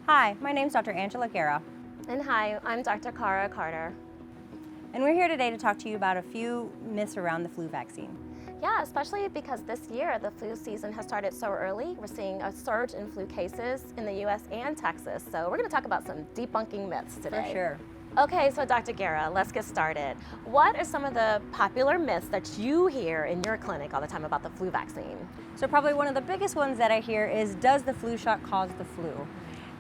Hi, my name's Dr. Guerra, And hi, I'm Dr.Carter. and we're here today to talk to you about a few myths around the flu vaccine. Yeah, especially because this year the flu season has started so early. We're seeing a surge in flu cases in the U.S. and Texas. So we're going to talk about some debunking myths today. For sure. Okay, so Dr. Guerra, let's get started. What are some of the popular myths that you hear in your clinic all the time about the flu vaccine? So probably one of the biggest ones that I hear is, does the flu shot cause the flu?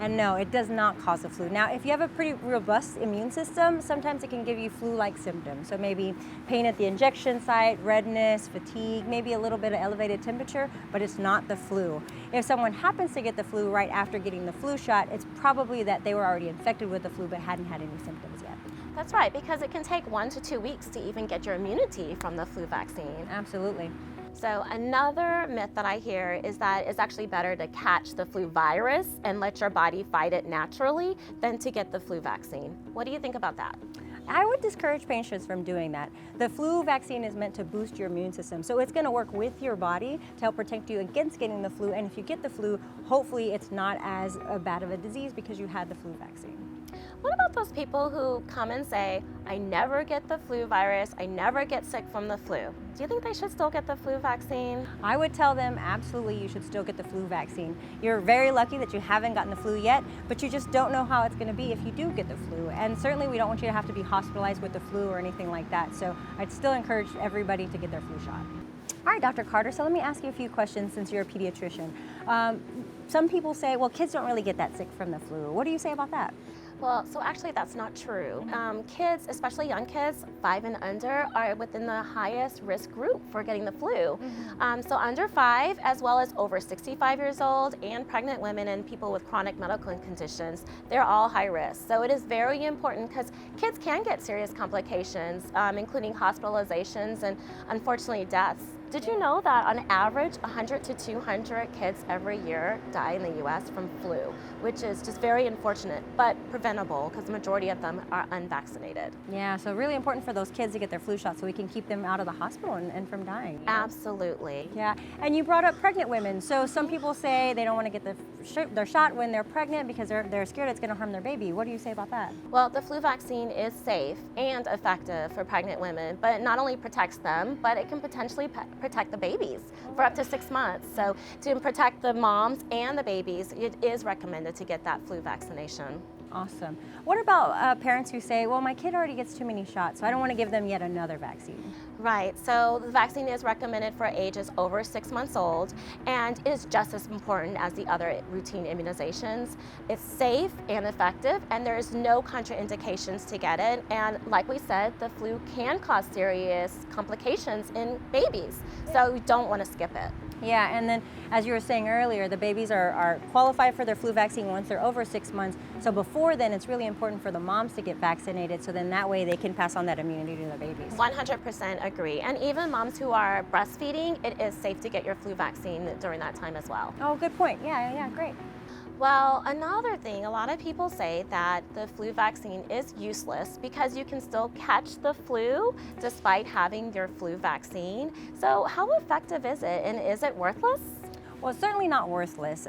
And no, it does not cause the flu. Now, if you have a pretty robust immune system, sometimes it can give you flu-like symptoms. So maybe pain at the injection site, redness, fatigue, maybe a little bit of elevated temperature, but it's not the flu. If someone happens to get the flu right after getting the flu shot, it's probably that they were already infected with the flu but hadn't had any symptoms yet. That's right, because it can take 1 to 2 weeks to even get your immunity from the flu vaccine. Absolutely. So another myth that I hear is that it's actually better to catch the flu virus and let your body fight it naturally than to get the flu vaccine. What do you think about that? I would discourage patients from doing that. The flu vaccine is meant to boost your immune system, so it's going to work with your body to help protect you against getting the flu, and if you get the flu, hopefully it's not as bad of a disease because you had the flu vaccine. What about those people who come and say, I never get the flu virus, I never get sick from the flu? Do you think they should still get the flu vaccine? I would tell them absolutely you should still get the flu vaccine. You're very lucky that you haven't gotten the flu yet, but you just don't know how it's going to be if you do get the flu. And certainly we don't want you to have to be hospitalized with the flu or anything like that. So I'd still encourage everybody to get their flu shot. All right, Dr. Carter, so let me ask you a few questions since you're a pediatrician. Some people say, well, kids don't really get that sick from the flu. What do you say about that? Well, so actually that's not true. Kids, especially young kids, 5 and under, are within the highest risk group for getting the flu. So under 5, as well as over 65 years old, and pregnant women and people with chronic medical conditions, they're all high risk. So it is very important because kids can get serious complications, including hospitalizations and unfortunately deaths. Did you know that on average 100 to 200 kids every year die in the US from flu, which is just very unfortunate, but preventable because the majority of them are unvaccinated. Yeah, so really important for those kids to get their flu shot so we can keep them out of the hospital and from dying. You know? Absolutely. Yeah, and you brought up pregnant women. So some people say they don't want to get their shot when they're pregnant because they're scared it's going to harm their baby. What do you say about that? Well, the flu vaccine is safe and effective for pregnant women, but it not only protects them, but it can potentially protect the babies for up to 6 months. So to protect the moms and the babies, it is recommended to get that flu vaccination. Awesome. What about parents who say, well, my kid already gets too many shots, so I don't want to give them yet another vaccine? Right, so the vaccine is recommended for ages over 6 months old and is just as important as the other routine immunizations. It's safe and effective, and there is no contraindications to get it. And like we said, the flu can cause serious complications in babies, so we don't want to skip it. Yeah, and then as you were saying earlier, the babies are qualified for their flu vaccine once they're over 6 months. So before then, it's really important for the moms to get vaccinated so then that way they can pass on that immunity to their babies. 100% agree. And even moms who are breastfeeding, it is safe to get your flu vaccine during that time as well. Oh, good point. Yeah, great. Well, another thing, a lot of people say that the flu vaccine is useless because you can still catch the flu despite having your flu vaccine. So how effective is it, and is it worthless? Well, it's certainly not worthless.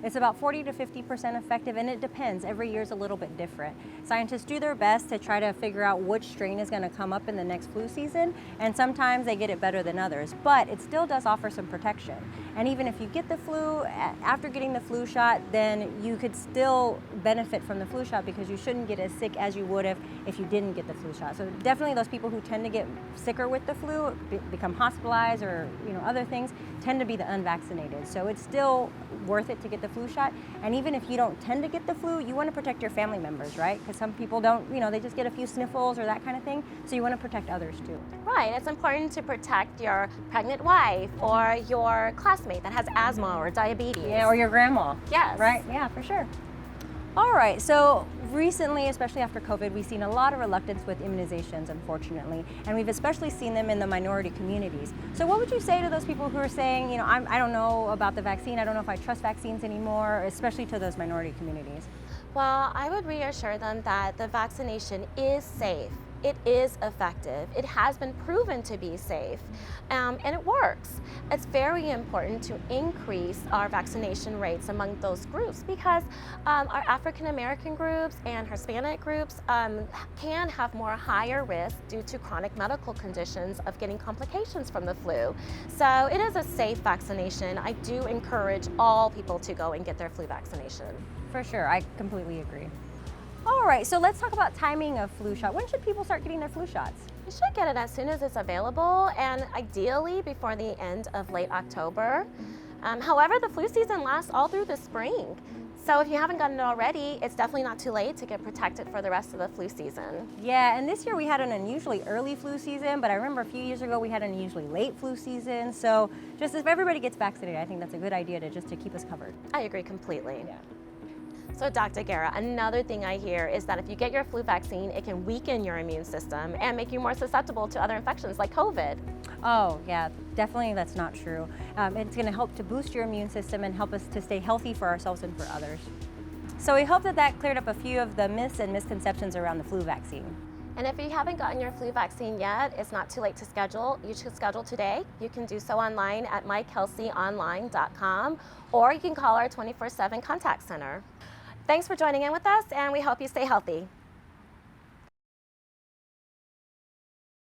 It's about 40 to 50% effective, and it depends. Every year is a little bit different. Scientists do their best to try to figure out which strain is going to come up in the next flu season, and sometimes they get it better than others, but it still does offer some protection. And even if you get the flu, after getting the flu shot, then you could still benefit from the flu shot because you shouldn't get as sick as you would have if you didn't get the flu shot. So definitely those people who tend to get sicker with the flu, become hospitalized or other things, tend to be the unvaccinated. So it's still worth it to get the flu shot. And even if you don't tend to get the flu, you want to protect your family members, right? Because some people don't, they just get a few sniffles or that kind of thing. So you want to protect others too. Right, it's important to protect your pregnant wife or your classmate that has asthma or diabetes. Yeah, or your grandma. Yes. Right, yeah, for sure. All right, so recently, especially after COVID, we've seen a lot of reluctance with immunizations, unfortunately, and we've especially seen them in the minority communities. So what would you say to those people who are saying, I don't know about the vaccine, I don't know if I trust vaccines anymore, especially to those minority communities? Well, I would reassure them that the vaccination is safe it is effective. It has been proven to be safe, and it works. It's very important to increase our vaccination rates among those groups because our African American groups and Hispanic groups can have more higher risk due to chronic medical conditions of getting complications from the flu. So it is a safe vaccination. I do encourage all people to go and get their flu vaccination. For sure, I completely agree. All right, so let's talk about timing of flu shot. When should people start getting their flu shots? You should get it as soon as it's available, and ideally before the end of late October. However, the flu season lasts all through the spring. So if you haven't gotten it already, it's definitely not too late to get protected for the rest of the flu season. Yeah, and this year we had an unusually early flu season, but I remember a few years ago we had an unusually late flu season. So just if everybody gets vaccinated, I think that's a good idea to keep us covered. I agree completely. Yeah. So Dr. Guerra, another thing I hear is that if you get your flu vaccine, it can weaken your immune system and make you more susceptible to other infections like COVID. Oh, yeah, definitely that's not true. It's going to help to boost your immune system and help us to stay healthy for ourselves and for others. So we hope that cleared up a few of the myths and misconceptions around the flu vaccine. And if you haven't gotten your flu vaccine yet, it's not too late to schedule. You should schedule today. You can do so online at mykelseyonline.com, or you can call our 24/7 contact center. Thanks for joining in with us, and we hope you stay healthy.